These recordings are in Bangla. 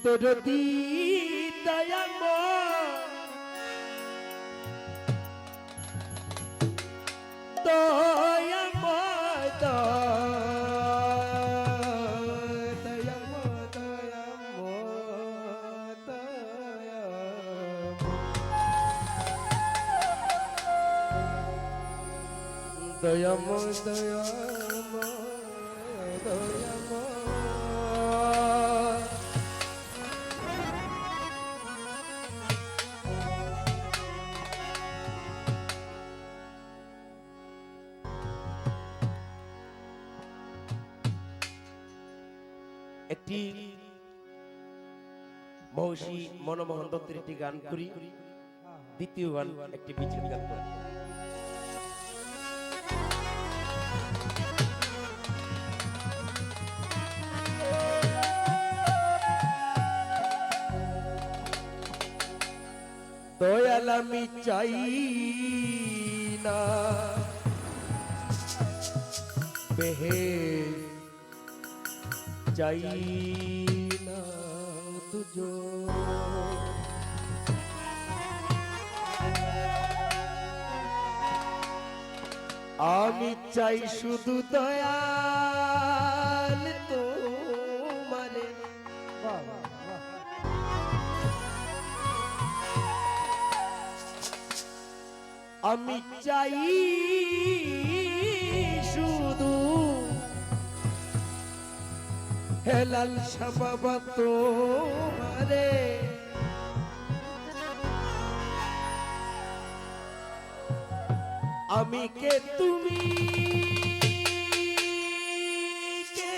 দরদি দয়াময় দয়াময় দয়াময় দয়াময় একটি মহর্ষি মনমোহন দত্তের একটি গান করি, দ্বিতীয় গান একটি বিচির গান করি। দয়াল আমি চাই না বেহেশ, চাই না তুজো, আমি চাই শুধু দয়াল তোমারে। আমি চাই শুধু হেলাল শাবাবা তোমারে। আমি কে তুমি কে,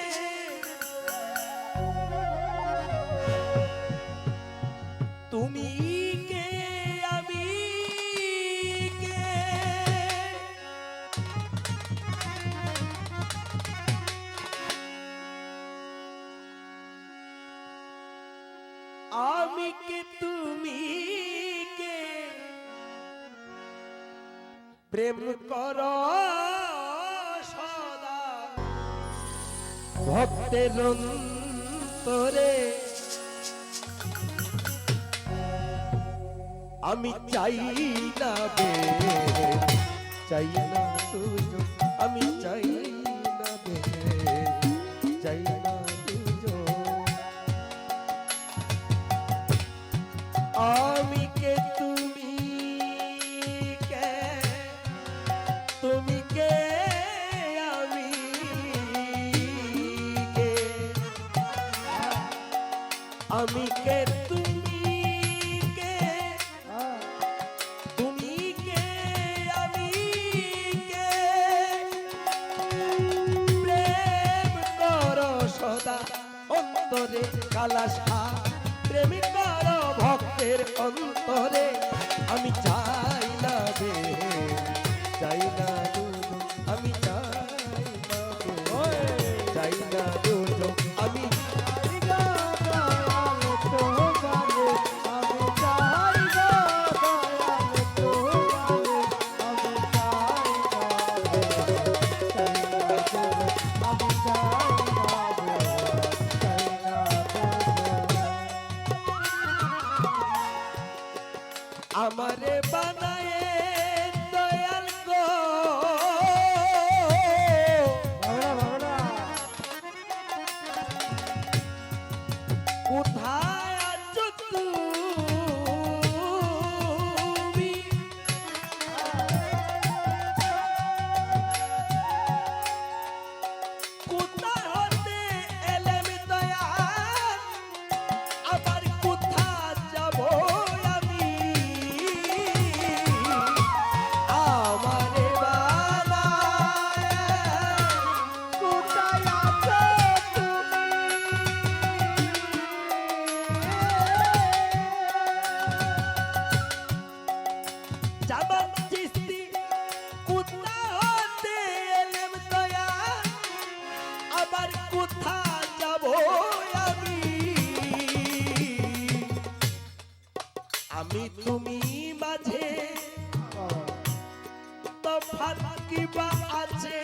তুমি কে আমি কে, আমি কে তুমি কে, প্রেম কর সদা ভক্তের অন্তরে। আমি চাই না বেশ, চাই না তুজো, আমি চাই না বেশ, চাই না তুজো। আমি কে তুমি কে, তুমি কে আমি কে, আমি কে তুমি কে, তুমি কে আমি কে, প্রেম কর সদা অন্তরে কালাসা, প্রেম কর ভক্তের অন্তরে। আমি চাই না বে, চাই না দুজো, আমি চাই না বে, চাই না দুজো, আমি আমারে বানায় দয়াল গো, কোথায় আছো তুমি, কোথা হতে এলেম দয়াল, আবার কোথা যাব আমি, আমারে বানায় কোথায় আছো তুমি, জামান চিস্তি কোথা হতে এলেম দয়াল, আবার কোথা যাব আমি, আমি তুমি মাঝে তফাৎ কিবা আছে,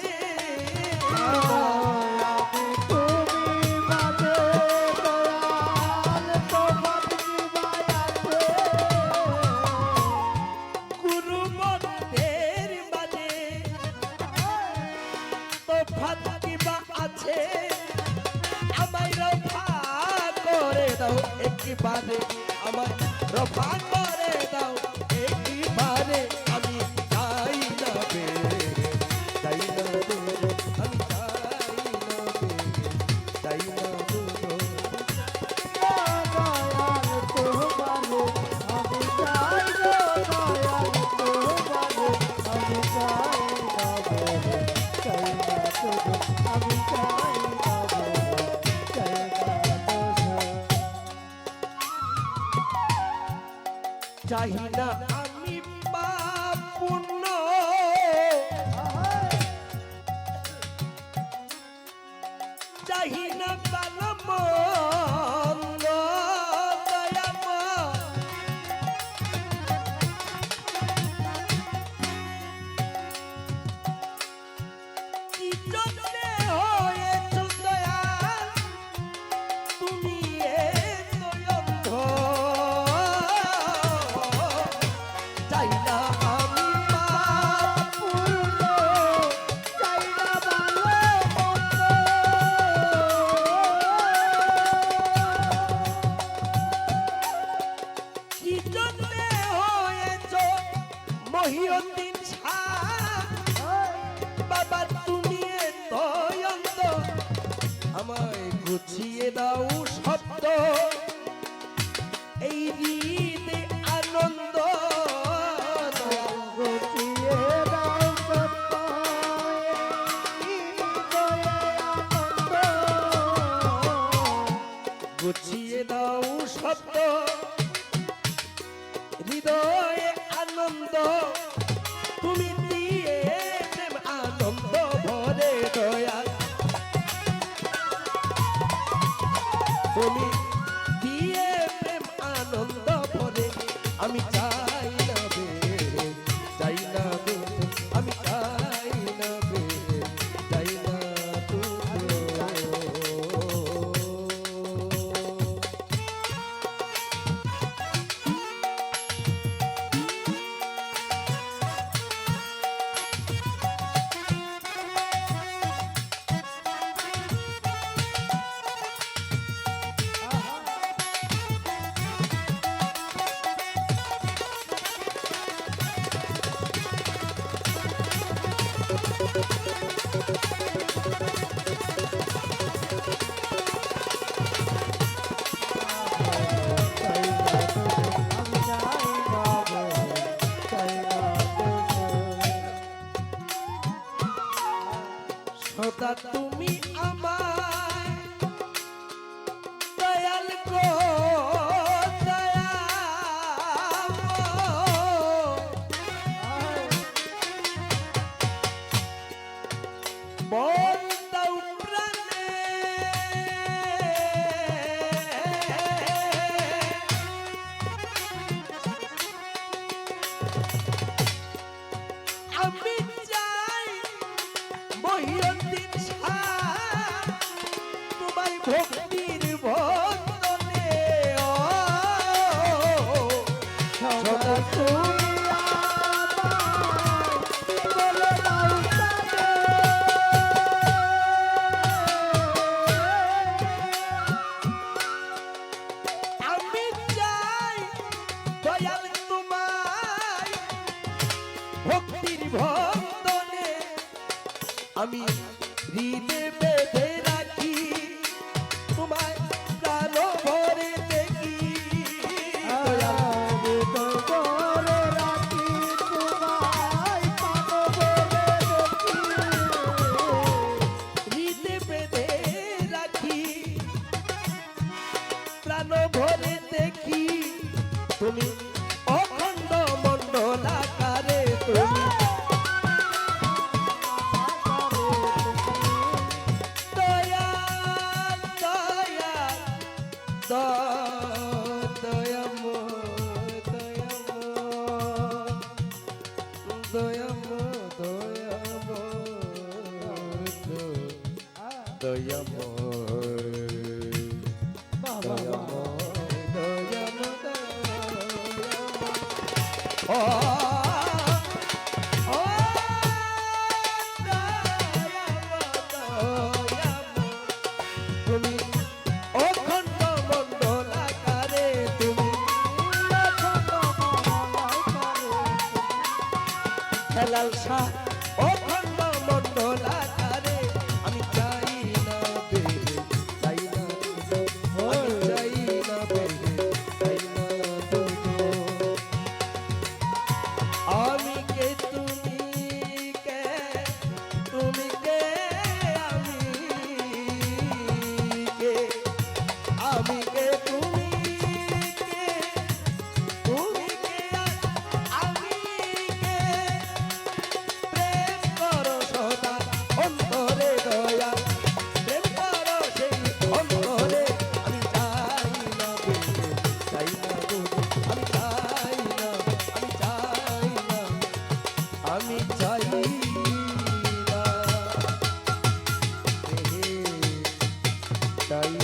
আমি তুমি মাঝে দয়াল একটিবারে আমার রফান করে দাও একটিবারে আমি চাই না বেড়ে চাই না দূরে আমি চাই না দূরে চাই না আমি পাপ পুণ্য চাই না ভালো মন্দ দয়াময় কি জন্যে হয়েছ দয়াল তুমি এত অন্ধ চাই না আমি পাপ পূর্ণ চাই না ভালো মন্দ কি জন্যে হয়েছ মহিউদ্দিন শাহ বাবা তুমি এত অন্ধ আমায় গুছিয়ে দাও শব্দ এই হৃদে আনন্দ গুছিয়ে দাও শব্দ গুছিয়ে দাও শব্দ হৃদয়ে আনন্দ তুমি দিয়ে প্রেম আনন্দ ভরে দয়াল তুমি দিয়ে প্রেম আনন্দ ভরে আমি চাই না বেড়ে চাই না দূরে আমি চাই না বেড়ে চাই না দূরে সদা তুমি আমায় দয়াল গো মন দাও প্রাণে আমি চাই মহিউদ্দিন শাহ তোমায় ভক্তির বন্দনে সদা তুমি বলে দাও আমি চাই দয়াল তোমায় ভক্তির বন্দনে আমি হৃদে বেঁধে রাখি তোমায় প্রাণ ভরে দেখি হৃদে বেঁধে রাখি প্রাণ ভরে দেখি তুমি অখণ্ড মণ্ডলাকারে তুমি তুমি অখণ্ড মণ্ডলাকারে বেলাল শাহ ও খন্ড মন্ডলাকারে আমি চাই না বেড়ে চাই না দুটো আমি চাই না বেড়ে চাই না দুটো আমি কে তুমি কে তুমি কে আমি কে আমি কে তুমি কে তুমি কে আমি কে প্রেম করো সদা অন্তরে দয়া প্রেম করো সেই অন্তরে আমি চাই না বেড়ে চাই না দুটো আমি চাই না আমি চাই না আমি চাই না চাই